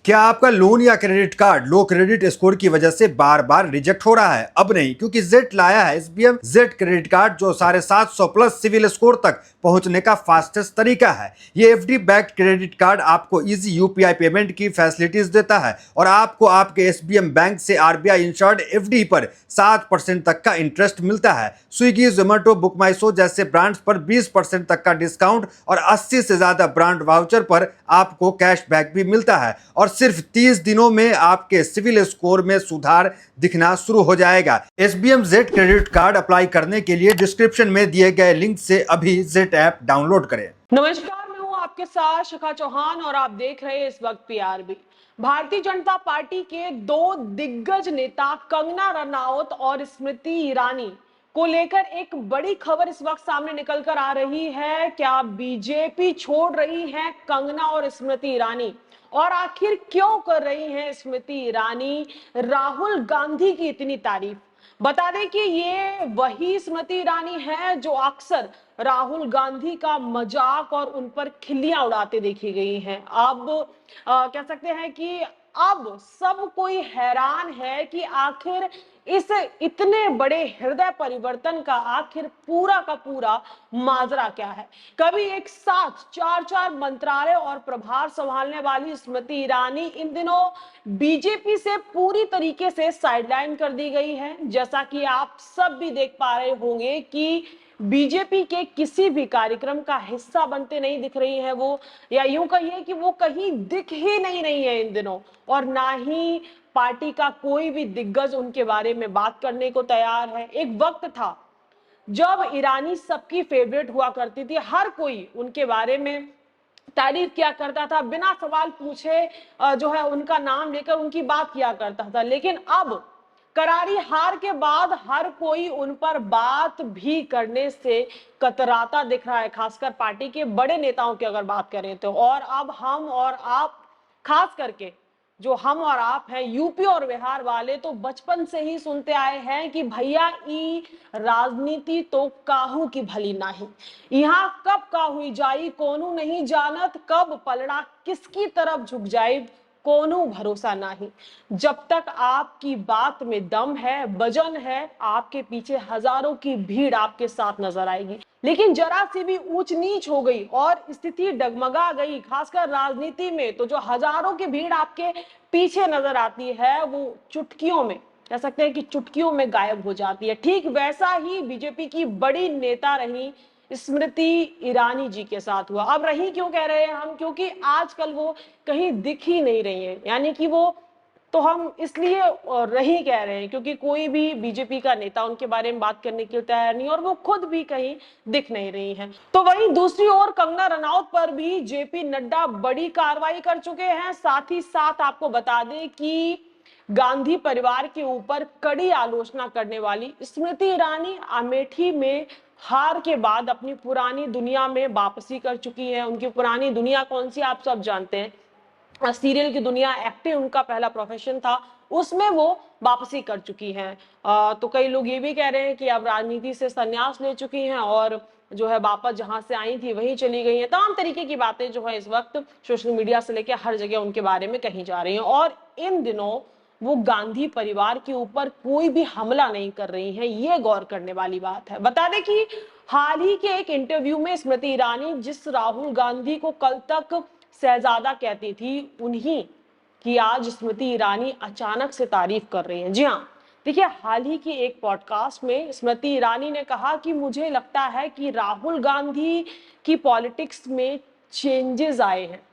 क्या आपका लोन या क्रेडिट कार्ड लो क्रेडिट स्कोर की वजह से बार बार रिजेक्ट हो रहा है? अब नहीं, क्योंकि जेड लाया है एसबीएम जेड क्रेडिट कार्ड जो 750 प्लस सिविल स्कोर तक पहुंचने का फास्टेस्ट तरीका है। ये एफडी बैक्ड क्रेडिट कार्ड आपको इजी यूपीआई पेमेंट की फैसिलिटीज देता है और आपको आपके एसबीएम बैंक से आरबीआई इंश्योर्ड एफडी पर 7% तक का इंटरेस्ट मिलता है। स्विगी, जोमेटो, बुकमाईशो जैसे ब्रांड्स पर 20% तक का डिस्काउंट और 80 से ज्यादा ब्रांड वाउचर पर आपको कैशबैक भी मिलता है और सिर्फ 30 दिनों में आपके सिविल स्कोर में सुधार दिखना शुरू हो जाएगा। SBM Z credit card apply करने के लिए डिस्क्रिप्शन में दिए गए लिंक से अभी जेड ऐप डाउनलोड करें। नमस्कार, मैं हूं आपके साथ शिखा चौहान और आप देख रहे हैं इस वक्त पीआरबी। भारतीय जनता पार्टी के दो दिग्गज नेता कंगना रनौत और स्मृति ईरानी को लेकर एक बड़ी खबर इस वक्त सामने निकल कर आ रही है। क्या बीजेपी छोड़ रही है कंगना और स्मृति ईरानी? और आखिर क्यों कर रही हैं स्मृति ईरानी राहुल गांधी की इतनी तारीफ? बता दें कि ये वही स्मृति ईरानी है जो अक्सर राहुल गांधी का मजाक और उन पर खिल्लियां उड़ाते देखी गई हैं। अब कह सकते हैं कि अब सब कोई हैरान है कि आखिर इस इतने बड़े हृदय परिवर्तन का आखिर पूरा का पूरा माजरा क्या है। कभी एक साथ चार चार मंत्रालय और प्रभार संभालने वाली स्मृति ईरानी इन दिनों बीजेपी से पूरी तरीके से साइडलाइन कर दी गई है। जैसा कि आप सब भी देख पा रहे होंगे कि बीजेपी के किसी भी कार्यक्रम का हिस्सा बनते नहीं दिख रही है वो, या यूं कहिए कि वो कहीं दिख ही नहीं रही है इन दिनों, और ना ही पार्टी का कोई भी दिग्गज उनके बारे में बात करने को तैयार है। एक वक्त था जब ईरानी सबकी फेवरेट हुआ करती थी, हर कोई उनके बारे में तारीफ किया करता था, बिना सवाल पूछे जो है उनका नाम लेकर उनकी बात किया करता था। लेकिन अब करारी हार के बाद हर कोई उन पर बात भी करने से कतराता दिख रहा है, खासकर पार्टी के बड़े नेताओं की अगर बात करें तो। और अब हम और आप, खास करके जो हम और आप हैं यूपी और बिहार वाले, तो बचपन से ही सुनते आए हैं कि भैया ई राजनीति तो काहू की भली नाही, यहाँ कब का हुई जाई कोनू नहीं जानत, कब पलड़ा किसकी तरफ झुक जाए कोनो भरोसा नहीं। जब तक आपकी बात में दम है, वजन है, आपके पीछे हजारों की भीड़ आपके साथ नजर आएगी। लेकिन जरा सी भी ऊंच नीच हो गई और स्थिति डगमगा गई, खासकर राजनीति में, तो जो हजारों की भीड़ आपके पीछे नजर आती है वो चुटकियों में, कह सकते हैं कि चुटकियों में गायब हो जाती है। ठीक वैसा ही बीजेपी की बड़ी नेता रही स्मृति ईरानी जी के साथ हुआ। अब रही क्यों कह रहे हैं हम? क्योंकि आजकल वो कहीं दिख ही नहीं रही है, यानी कि वो, तो हम इसलिए रही कह रहे हैं क्योंकि कोई भी बीजेपी का नेता उनके बारे में बात करने के लिए तैयार नहीं, और वो खुद भी कहीं दिख नहीं रही हैं। तो वहीं दूसरी ओर कंगना रनौत पर भी जेपी नड्डा बड़ी कार्रवाई कर चुके हैं। साथ ही साथ आपको बता दें कि गांधी परिवार के ऊपर कड़ी आलोचना करने वाली स्मृति ईरानी अमेठी में हार के बाद अपनी पुरानी दुनिया में वापसी कर चुकी है। उनकी पुरानी दुनिया कौन सी आप सब जानते हैं, सीरियल की दुनिया, एक्टिंग उनका पहला प्रोफेशन था, उसमें वो वापसी कर चुकी हैं। तो कई लोग ये भी कह रहे हैं कि अब राजनीति से संन्यास ले चुकी हैं और जो है वापस जहां से आई थी वहीं चली गई हैं। तमाम तरीके की बातें जो है इस वक्त सोशल मीडिया से लेकर हर जगह उनके बारे में कही जा रही हैं, और इन दिनों वो गांधी परिवार के ऊपर कोई भी हमला नहीं कर रही हैं। ये गौर करने वाली बात है। बता दें कि हाल ही के एक इंटरव्यू में स्मृति ईरानी जिस राहुल गांधी को कल तक शहजादा कहती थी, उन्हीं की आज स्मृति ईरानी अचानक से तारीफ कर रही हैं। जी हाँ, देखिए, हाल ही की एक पॉडकास्ट में स्मृति ईरानी ने कहा कि मुझे लगता है कि राहुल गांधी की पॉलिटिक्स में चेंजेस आए हैं,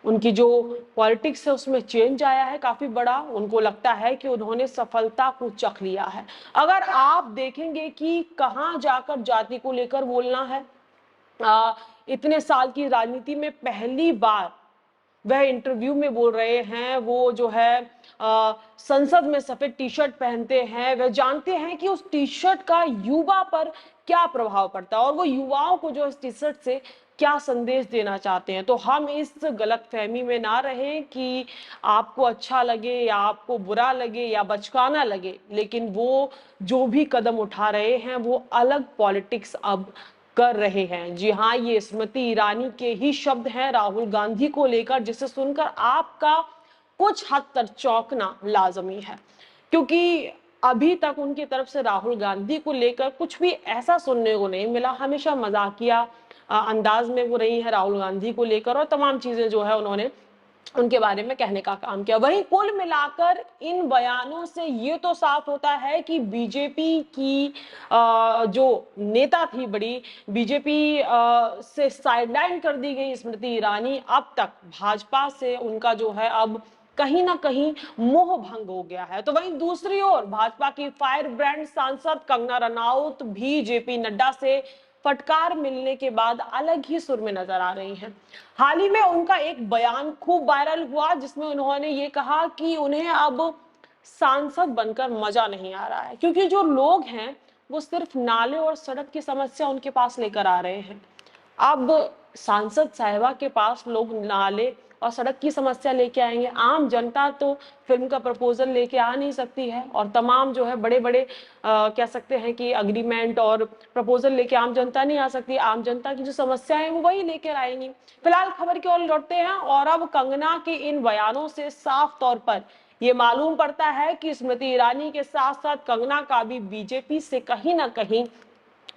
उनकी जो पॉलिटिक्स है उसमें चेंज आया है काफी बड़ा। उनको लगता है कि उन्होंने सफलता को चख लिया है। अगर आप देखेंगे कि कहां जाकर जाति को लेकर बोलना है, इतने साल की राजनीति में पहली बार वह इंटरव्यू में बोल रहे हैं। वो जो है संसद में सफेद टी शर्ट पहनते हैं, वह जानते हैं कि उस टी शर्ट का युवा पर क्या प्रभाव पड़ता है और वो युवाओं को जो इस टी शर्ट से क्या संदेश देना चाहते हैं। तो हम इस गलतफहमी में ना रहें कि आपको अच्छा लगे या आपको बुरा लगे या बचकाना लगे, लेकिन वो जो भी कदम उठा रहे हैं वो अलग पॉलिटिक्स अब कर रहे हैं। जी हाँ, ये स्मृति ईरानी के ही शब्द हैं राहुल गांधी को लेकर, जिसे सुनकर आपका कुछ हद तक चौंकना लाजमी है, क्योंकि अभी तक उनकी तरफ से राहुल गांधी को लेकर कुछ भी ऐसा सुनने को नहीं मिला। हमेशा मजाकिया अंदाज में वो रही है राहुल गांधी को लेकर, और तमाम चीजें जो है उन्होंने उनके बारे में कहने का काम किया। वहीं कुल मिलाकर इन बयानों से ये तो साफ होता है कि बीजेपी की जो नेता थी, बड़ी बीजेपी से साइडलाइन कर दी गई स्मृति ईरानी, अब तक भाजपा से उनका जो है अब कहीं ना कहीं मोह भंग हो गया है। तो वहीं दूसरी ओर भाजपा की फायर ब्रांड सांसद कंगना रनौत भी जेपी नड्डा से फटकार मिलने के बाद अलग ही सुर में नजर आ रही हैं। हाल ही में उनका एक बयान खूब वायरल हुआ, जिसमें उन्होंने ये कहा कि उन्हें अब सांसद बनकर मजा नहीं आ रहा है, क्योंकि जो लोग हैं वो सिर्फ नाले और सड़क की समस्या उनके पास लेकर आ रहे हैं। अब सांसद साहिबा के पास लोग नाले और सड़क की समस्या लेके आएंगे, आम जनता तो फिल्म का प्रपोजल लेके आ नहीं सकती है, और तमाम जो है बड़े बड़े कह सकते हैं कि अग्रीमेंट और प्रपोजल लेके आम जनता नहीं आ सकती। आम जनता की जो समस्या है वो वही लेकर आएंगी। फिलहाल खबर की ओर लौटते हैं, और अब कंगना के इन बयानों से साफ तौर पर ये मालूम पड़ता है कि स्मृति ईरानी के साथ साथ कंगना का भी बीजेपी से कहीं ना कहीं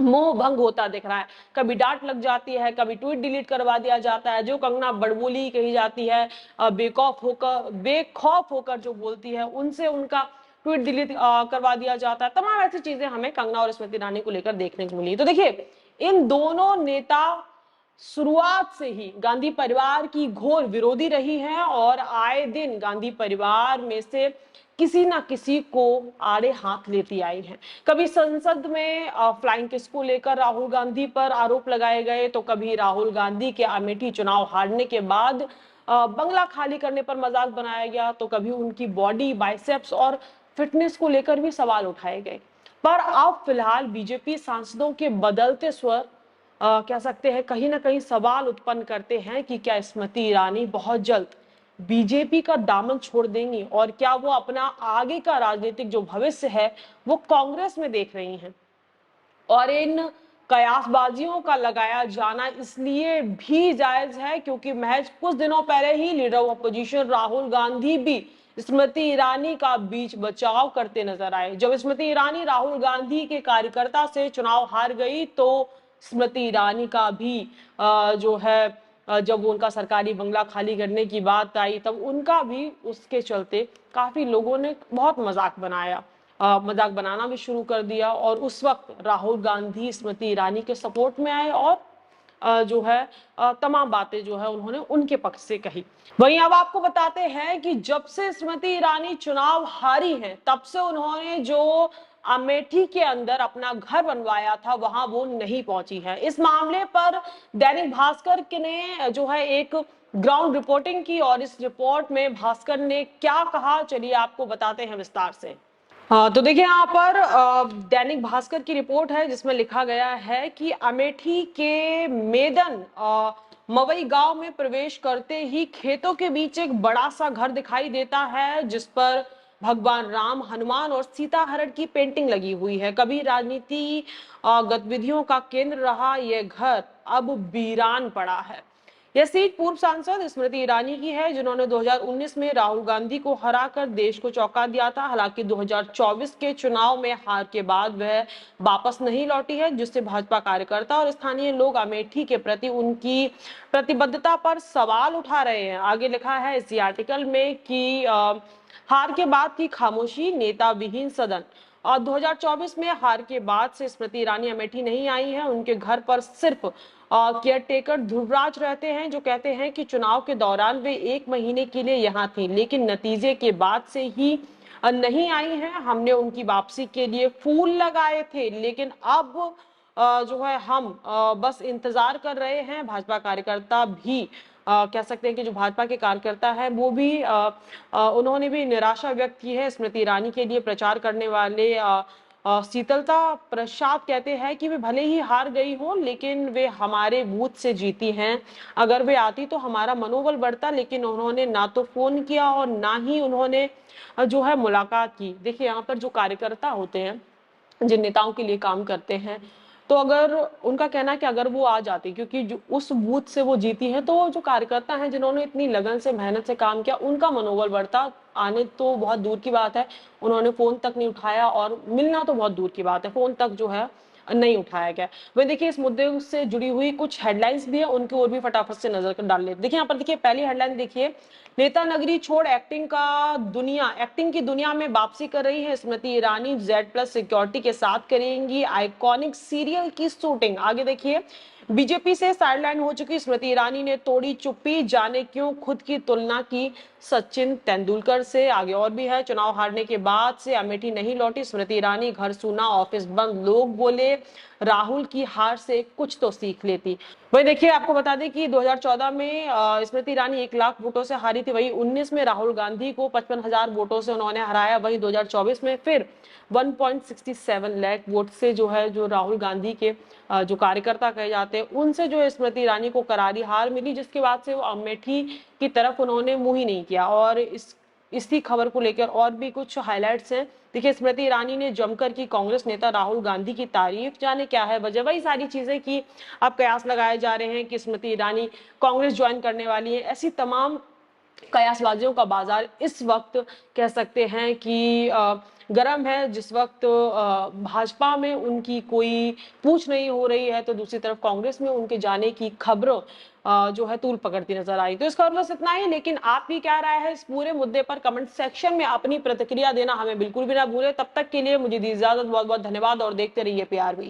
मोह भंग होता दिख रहा है। कभी डांट लग जाती है, कभी ट्वीट डिलीट करवा दिया जाता है, जो कंगना बड़बोली कही जाती है, बेखौफ होकर जो बोलती है, उनसे उनका ट्वीट डिलीट करवा दिया जाता है। तमाम ऐसी चीजें हमें कंगना और स्मृति ईरानी को लेकर देखने को मिली। तो देखिए, इन दोनों नेता शुरुआत से ही गांधी परिवार की घोर विरोधी रही हैं, और आए दिन गांधी परिवार में से किसी ना किसी को आड़े हाथ लेती आई हैं। कभी संसद में फ्लाइंग किस को लेकर राहुल गांधी पर आरोप लगाए गए, तो कभी राहुल गांधी के अमेठी चुनाव हारने के बाद बंगला खाली करने पर मजाक बनाया गया, तो कभी उनकी बॉडी, बाइसेप्स और फिटनेस को लेकर भी सवाल उठाए गए। पर अब फिलहाल बीजेपी सांसदों के बदलते स्वर कह सकते हैं कहीं ना कहीं सवाल उत्पन्न करते हैं कि क्या स्मृति ईरानी बहुत जल्द बीजेपी का दामन छोड़ देंगी, और क्या वो अपना आगे का राजनीतिक जो भविष्य है वो कांग्रेस में देख रही हैं। और इन कयासबाजियों का लगाया जाना इसलिए भी जायज है क्योंकि महज कुछ दिनों पहले ही leader of opposition Rahul Gandhi भी स्मृति ईरानी का बीच बचाव करते नजर आए। जब स्मृति ईरानी राहुल गांधी के कार्यकर्ता से चुनाव हार गई, तो स्मृति ईरानी का भी जो है जब उनका सरकारी बंगला खाली करने की बात आई, तब उनका भी उसके चलते काफी लोगों ने बहुत मजाक बनाया, मजाक बनाना भी शुरू कर दिया। और उस वक्त राहुल गांधी स्मृति ईरानी के सपोर्ट में आए, और जो है तमाम बातें जो है उन्होंने उनके पक्ष से कही। वहीं अब आपको बताते हैं कि जब से स्मृति ईरानी चुनाव हारी हैं, तब से उन्होंने जो अमेठी के अंदर अपना घर बनवाया था, वहां वो नहीं पहुंची है। इस मामले पर दैनिक भास्कर ने जो है एक ग्राउंड रिपोर्टिंग की, और इस रिपोर्ट में भास्कर ने क्या कहा, चलिए आपको बताते हैं विस्तार से। तो देखिए, यहाँ पर दैनिक भास्कर की रिपोर्ट है, जिसमें लिखा गया है कि अमेठी के मेदन मवई गांव में प्रवेश करते ही खेतों के बीच एक बड़ा सा घर दिखाई देता है, जिस पर भगवान राम, हनुमान और सीता हरण की पेंटिंग लगी हुई है। कभी राजनीति गतिविधियों का केंद्र रहा यह घर अब वीरान पड़ा है। यह सीट पूर्व सांसद स्मृति ईरानी की है, जिन्होंने 2019 में राहुल गांधी को हराकर देश को चौंका दिया था। हालांकि 2024 के चुनाव में हार के बाद वह वापस नहीं लौटी है, जिससे भाजपा कार्यकर्ता और स्थानीय लोग अमेठी के प्रति उनकी प्रतिबद्धता पर सवाल उठा रहे हैं। आगे लिखा है इसी आर्टिकल में कि हार के बाद की खामोशी, नेता विहीन सदन। और 2024 में हार के बाद से स्मृति ईरानी अमेठी नहीं आई है। उनके घर पर सिर्फ केयरटेकर ध्रुवराज रहते हैं, जो कहते हैं कि चुनाव के दौरान वे 1 महीने के लिए यहाँ थी, लेकिन नतीजे के बाद से ही नहीं आई हैं। हमने उनकी वापसी के लिए फूल लगाए थे, लेकिन अब जो है हम बस इंतजार कर रहे हैं। भाजपा कार्यकर्ता भी कह सकते हैं कि जो भाजपा के कार्यकर्ता है वो भी उन्होंने भी निराशा व्यक्त की है। स्मृति ईरानी के लिए प्रचार करने वाले शीतलता प्रसाद कहते हैं कि वे भले ही हार गई हो, लेकिन वे हमारे बूथ से जीती हैं। अगर वे आती तो हमारा मनोबल बढ़ता, लेकिन उन्होंने ना तो फोन किया और ना ही उन्होंने जो है मुलाकात की। देखिए, यहाँ पर जो कार्यकर्ता होते हैं, जिन नेताओं के लिए काम करते हैं, तो अगर उनका कहना है कि अगर वो आ जाती, क्योंकि जो उस बूथ से वो जीती है, तो जो कार्यकर्ता हैं जिन्होंने इतनी लगन से मेहनत से काम किया, उनका मनोबल बढ़ता। आने तो बहुत दूर की बात है, उन्होंने फोन तक नहीं उठाया, और मिलना तो बहुत दूर की बात है, फोन तक जो है नहीं उठाया गया। वही देखिए, इस मुद्दे से जुड़ी हुई कुछ हेडलाइंस भी है, उनकी ओर भी फटाफट से नजर डाल लेते। देखिए यहाँ पर, देखिए पहली हेडलाइन देखिए, नेता नगरी छोड़ एक्टिंग की दुनिया में वापसी कर रही है स्मृति ईरानी, Z+ सिक्योरिटी के साथ करेंगी आइकॉनिक सीरियल की शूटिंग। आगे देखिए, बीजेपी से साइडलाइन हो चुकी स्मृति ईरानी ने तोड़ी चुप्पी, जाने क्यों खुद की तुलना की सचिन तेंदुलकर से। आगे और भी है, चुनाव हारने के बाद से अमेठी नहीं लौटी स्मृति ईरानी, घर सूना ऑफिस बंद, लोग बोले राहुल की हार से कुछ तो सीख लेती। वही देखिए, आपको बता दें कि 2014 में स्मृति ईरानी 1 लाख वोटों से हारी थी। वही 19 में राहुल गांधी को 55,000 वोटों से उन्होंने हराया। वही 2024 में फिर 1.67 लाख वोट से जो है, जो राहुल गांधी के जो कार्यकर्ता कहे जाते हैं, उनसे जो स्मृति ईरानी को करारी हार मिली, जिसके बाद से वो अमेठी की तरफ उन्होंने मुंह ही नहीं किया। और इसी खबर को लेकर और भी कुछ हाइलाइट्स हैं। देखिए, स्मृति ईरानी ने जमकर की कांग्रेस नेता राहुल गांधी की तारीफ, जाने क्या है वजह। वही सारी चीजें कि अब कयास लगाए जा रहे हैं कि स्मृति ईरानी कांग्रेस ज्वाइन करने वाली है। ऐसी तमाम कयासबाजियों का बाजार इस वक्त कह सकते हैं कि गर्म है। जिस वक्त भाजपा में उनकी कोई पूछ नहीं हो रही है, तो दूसरी तरफ कांग्रेस में उनके जाने की खबरों जो है तूल पकड़ती नजर आई। तो इस खबर बस इतना ही, लेकिन आपकी क्या राय है इस पूरे मुद्दे पर, कमेंट सेक्शन में अपनी प्रतिक्रिया देना हमें बिल्कुल भी ना भूले। तब तक के लिए मुझे दी इजाजत, बहुत बहुत धन्यवाद और देखते रहिए PRB।